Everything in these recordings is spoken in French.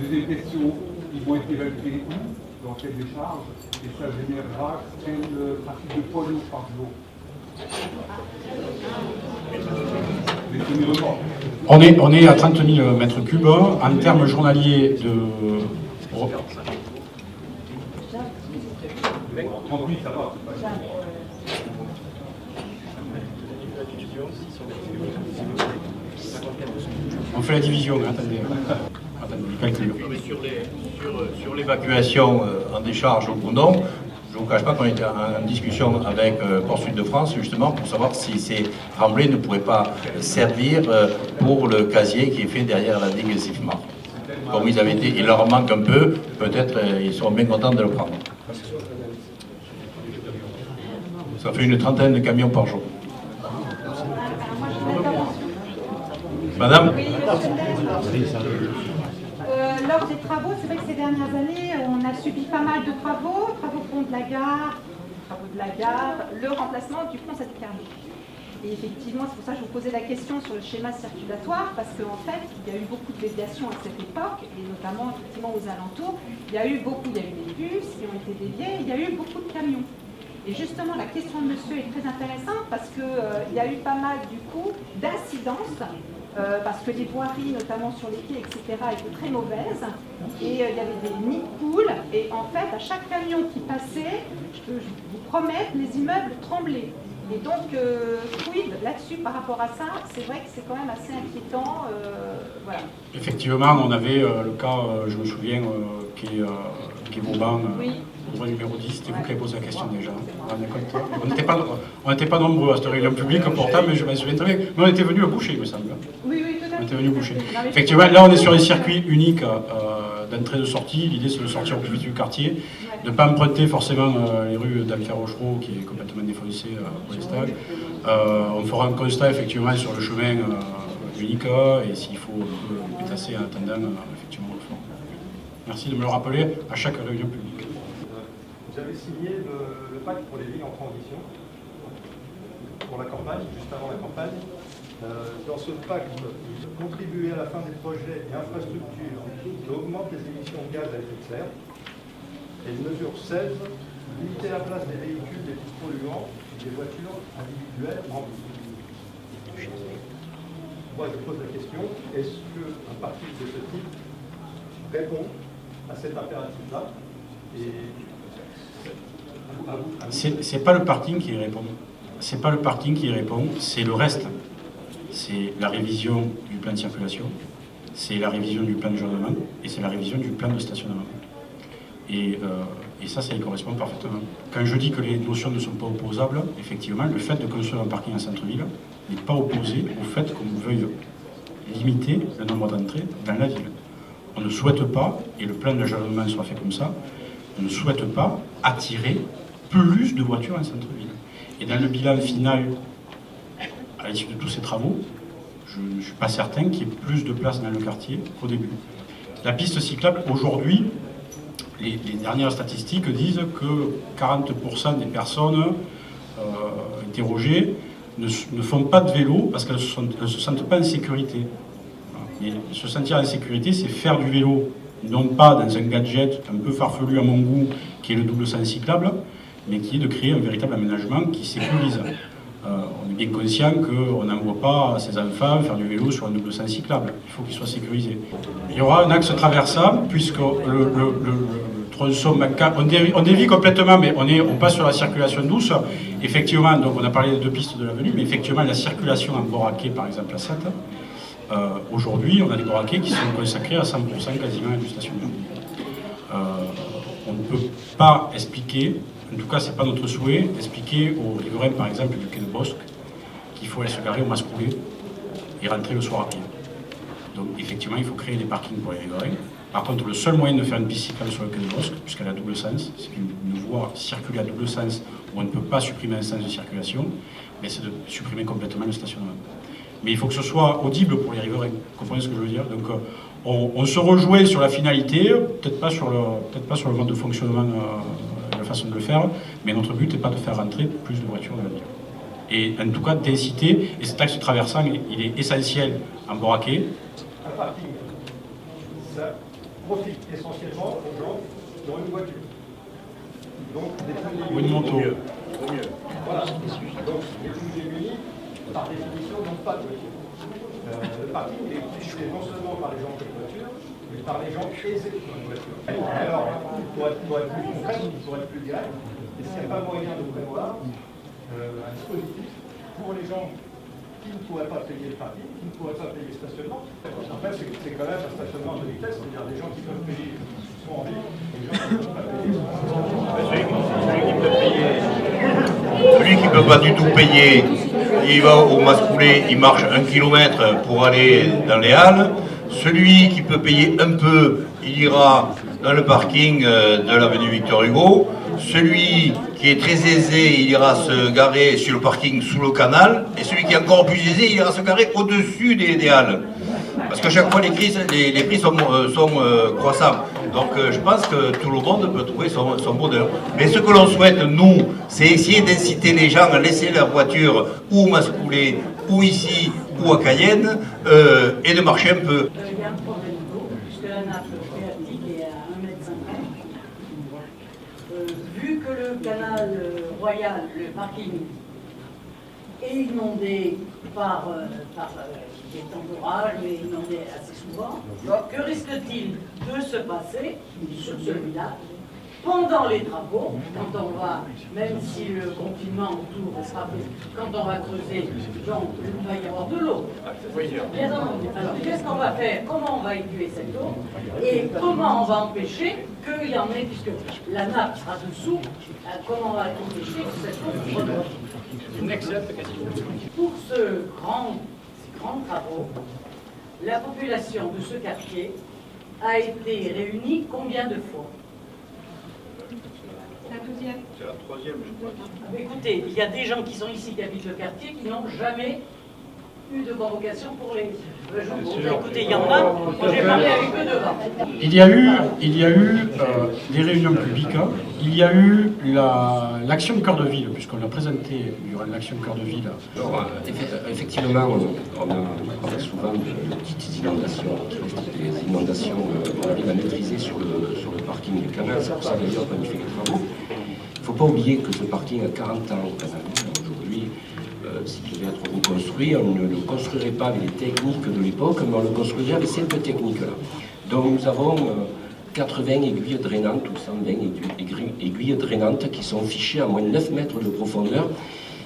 Deuxième question, ils vont être évalués où, dans quelle décharge, et ça générera quel trafic de poids lourd par jour? On est à 30 000 mètres cubes en termes journaliers de... 38, ça va. On fait la division, attendez, calcul. Sur l'évacuation en décharge au Gondon, je ne vous cache pas qu'on était en discussion avec Port Sud de France, justement, pour savoir si ces remblais ne pourraient pas servir pour le casier qui est fait derrière la digue Sifmar. Comme ils avaient été, il leur manque un peu, peut-être ils seront bien contents de le prendre. Ça fait une trentaine de camions par jour. Madame? Lors des travaux, c'est vrai que ces dernières années, on a subi pas mal de travaux pont de la gare, le remplacement du pont Sadi-Carnot. Et effectivement, c'est pour ça que je vous posais la question sur le schéma circulatoire, parce qu'en fait, il y a eu beaucoup de déviations à cette époque, et notamment effectivement aux alentours. Il y a eu des bus qui ont été déviés, il y a eu beaucoup de camions. Et justement, la question de monsieur est très intéressante parce qu'il y a eu pas mal, du coup, d'incidences, parce que les voiries, notamment sur les quais, etc., étaient très mauvaises. Et il y avait des nids de poules. Et en fait, à chaque camion qui passait, je vous promets, les immeubles tremblaient. Et donc, quid là-dessus par rapport à ça, c'est vrai que c'est quand même assez inquiétant. Voilà. Effectivement, on avait le cas, je me souviens, qui est Vauban, oui. Voie numéro 10, c'était vous qui avez posé la question déjà. On n'était pas nombreux à cette réunion publique, pourtant, mais je me souviens très bien. Mais on était venus le boucher, il me semble. Oui, oui, tout à fait. On était venus boucher. Effectivement, là, on est sur les circuits uniques d'entrée et de sortie. L'idée, c'est de sortir au plus vite du quartier, de ne pas emprunter forcément les rues d'Enfer Rochereau, qui est complètement défoncée pour les stags. On fera un constat, effectivement, sur le chemin unique, et s'il faut déplacer en attendant, effectivement, on le fera. Merci de me le rappeler à chaque réunion publique. Vous avez signé le pacte pour les villes en transition, pour la campagne, juste avant la campagne. Dans ce pacte, contribuer à la fin des projets et infrastructures qui augmentent les émissions de gaz à effet de serre. Et mesure 16, limiter la place des véhicules les plus polluants et des voitures individuelles remplies. Moi, je pose la question, est-ce qu'un parti de ce type répond à cet impératif-là? C'est pas le parking qui y répond. C'est pas le parking qui y répond, c'est le reste. C'est la révision du plan de circulation, c'est la révision du plan de jalonnement et c'est la révision du plan de stationnement. Et ça y correspond parfaitement. Quand je dis que les notions ne sont pas opposables, effectivement, le fait de construire un parking en centre-ville n'est pas opposé au fait qu'on veuille limiter le nombre d'entrées dans la ville. On ne souhaite pas, et le plan de jalonnement soit fait comme ça, on ne souhaite pas attirer plus de voitures en centre-ville. Et dans le bilan final, à l'issue de tous ces travaux, je ne suis pas certain qu'il y ait plus de place dans le quartier qu'au début. La piste cyclable, aujourd'hui, les dernières statistiques disent que 40% des personnes interrogées ne font pas de vélo parce qu'elles ne se sentent pas en sécurité. Et se sentir en sécurité, c'est faire du vélo, non pas dans un gadget un peu farfelu à mon goût, qui est le double sens cyclable, mais qui est de créer un véritable aménagement qui sécurise. On est bien conscient qu'on n'envoie pas ses enfants faire du vélo sur un double sens cyclable. Il faut qu'il soit sécurisé. Il y aura un axe traversable, puisque le tronçon manquant, on dévie complètement, mais on passe sur la circulation douce. Effectivement, donc on a parlé de deux pistes de l'avenue, mais effectivement, la circulation en Boraquet, par exemple, à 7, aujourd'hui, on a des Boraquets qui sont consacrés à 100% quasiment du stationnement. On ne peut pas expliquer, en tout cas, ce n'est pas notre souhait, expliquer aux riverains, par exemple, du quai de Bosque, qu'il faut aller se garer au Mascoulet et rentrer le soir à pied. Donc, effectivement, il faut créer des parkings pour les riverains. Par contre, le seul moyen de faire une piste cyclable sur le quai de Bosque, puisqu'elle a double sens, c'est une voie circulée à double sens où on ne peut pas supprimer un sens de circulation, mais c'est de supprimer complètement le stationnement. Mais il faut que ce soit audible pour les riverains. Vous comprenez ce que je veux dire? Donc, on se rejoint sur la finalité, peut-être pas sur le mode de fonctionnement, la façon de le faire, mais notre but n'est pas de faire rentrer plus de voitures dans la ville. Et en tout cas, d'inciter, et cet axe traversant, il est essentiel en Boraquet. Un parking, ça, profite essentiellement aux gens qui ont une voiture. Donc, des plus Ou une moto. Voilà. Donc, les plus démunis, par définition, n'ont pas de voiture. Le parking est utilisé non seulement par les gens qui ont une voiture, mais par les gens aisés qui ont une voiture. Alors, pour être plus concret, pour être plus direct, est-ce qu'il n'y a pas moyen de prévoir un dispositif pour les gens qui ne pourraient pas payer le parking, qui ne pourraient pas payer le stationnement? En fait, c'est quand même un stationnement de vitesse, c'est-à-dire des gens qui peuvent payer sont en ville, et des gens qui ne peuvent pas payer sont en ville. Celui qui ne peut pas du tout payer, il va au Mascoulet, il marche 1 kilomètre pour aller dans les halles. Celui qui peut payer un peu, il ira dans le parking de l'avenue Victor Hugo. Celui qui est très aisé, il ira se garer sur le parking sous le canal. Et celui qui est encore plus aisé, il ira se garer au-dessus des halles. Parce qu'à chaque fois, les prix sont croissants. Donc je pense que tout le monde peut trouver son bonheur. Mais ce que l'on souhaite, nous, c'est essayer d'inciter les gens à laisser leur voiture ou au Mascoulet, ou ici, ou à Cayenne, et de marcher un peu. Il y a un problème d'eau, puisque la nappe phréatique est à 1,50 m. Vu que le canal royal, le parking, est inondé par des temps d'orage, mais inondé assez souvent, que risque-t-il de se passer sur celui-là pendant les travaux, quand on va, même si le confinement autour sera fait, quand on va creuser, donc il va y avoir de l'eau. Alors qu'est-ce qu'on va faire? Comment on va évacuer cette eau? Et comment on va empêcher qu'il y en ait, puisque la nappe sera dessous, comment on va empêcher que cette eau redescende? C'est une excellente question. Pour ces grands travaux, la population de ce quartier a été réunie combien de fois? La 12e. C'est la 3e, je crois. Écoutez, il y a des gens qui sont ici, qui habitent le quartier, qui n'ont jamais eu de convocation pour les journaux. Écoutez, il y en a, moi j'ai parlé avec eux devant. Il y a eu des réunions publiques, il y a eu l'action Cœur de Ville, puisqu'on l'a présenté durant l'action Cœur de Ville. Alors, effectivement, on a souvent de petites inondations, des inondations qu'on arrive à maîtriser sur le parking du canal. C'est pour ça d'ailleurs qu'on y fait les travaux. Il ne faut pas oublier que ce parking a 40 ans au canal. Aujourd'hui, s'il devait être reconstruit, on ne le construirait pas avec les techniques de l'époque, mais on le construirait avec cette technique-là. Donc nous avons 80 aiguilles drainantes ou 120 aiguilles drainantes qui sont fichées à moins de 9 mètres de profondeur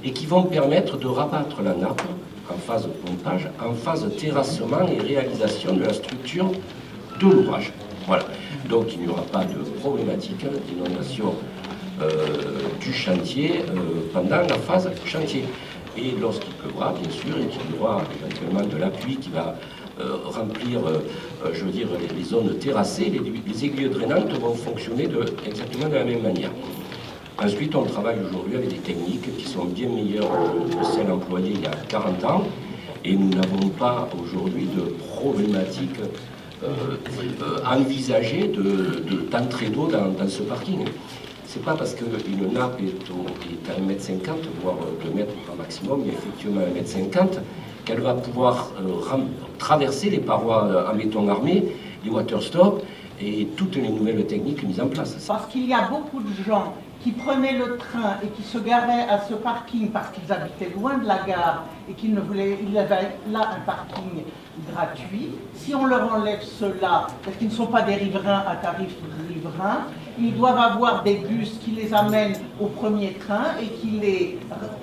et qui vont permettre de rabattre la nappe en phase pompage, en phase terrassement et réalisation de la structure de l'ouvrage. Voilà. Donc il n'y aura pas de problématique d'inondation du chantier pendant la phase chantier. Et lorsqu'il pleuvra, bien sûr, et qu'il y aura éventuellement de la pluie qui va remplir, je veux dire, les zones terrassées, les aiguilles drainantes vont fonctionner exactement de la même manière. Ensuite, on travaille aujourd'hui avec des techniques qui sont bien meilleures que celles employées il y a 40 ans, et nous n'avons pas aujourd'hui de problématique envisagée d'entrée d'eau dans ce parking. C'est pas parce qu'une nappe est à 1,50 m, voire 2 mètres par maximum, mais effectivement à 1,50 m, qu'elle va pouvoir traverser les parois en béton armé, les water stop et toutes les nouvelles techniques mises en place. Parce qu'il y a beaucoup de gens qui prenaient le train et qui se garaient à ce parking parce qu'ils habitaient loin de la gare et qu'ils ne voulaient, il y avait là un parking gratuit. Si on leur enlève cela, parce qu'ils ne sont pas des riverains à tarif riverain, ils doivent avoir des bus qui les amènent au premier train et qui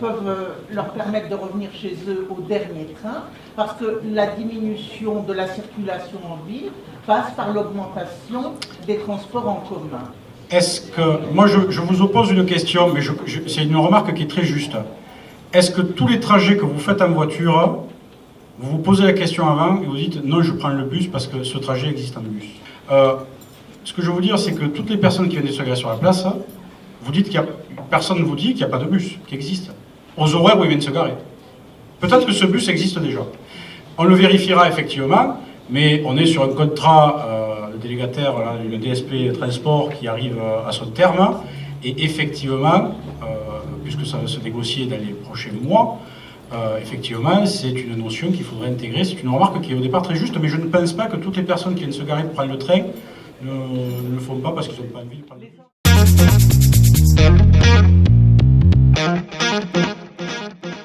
peuvent leur permettre de revenir chez eux au dernier train, parce que la diminution de la circulation en ville passe par l'augmentation des transports en commun. Est-ce que, moi je vous oppose une question, mais c'est une remarque qui est très juste. Est-ce que tous les trajets que vous faites en voiture, vous vous posez la question avant et vous dites non, je prends le bus parce que ce trajet existe en bus? Ce que je veux vous dire, c'est que toutes les personnes qui viennent de se garer sur la place, vous dites personne ne vous dit qu'il n'y a pas de bus qui existe aux horaires où ils viennent se garer. Peut-être que ce bus existe déjà. On le vérifiera effectivement, mais on est sur un contrat de délégataire, là, le DSP Transport qui arrive à son terme, et effectivement, puisque ça va se négocier dans les prochains mois, effectivement, c'est une notion qu'il faudrait intégrer. C'est une remarque qui est au départ très juste, mais je ne pense pas que toutes les personnes qui viennent se garer pour prendre le train ne le font pas parce qu'ils n'ont pas envie de parler. Les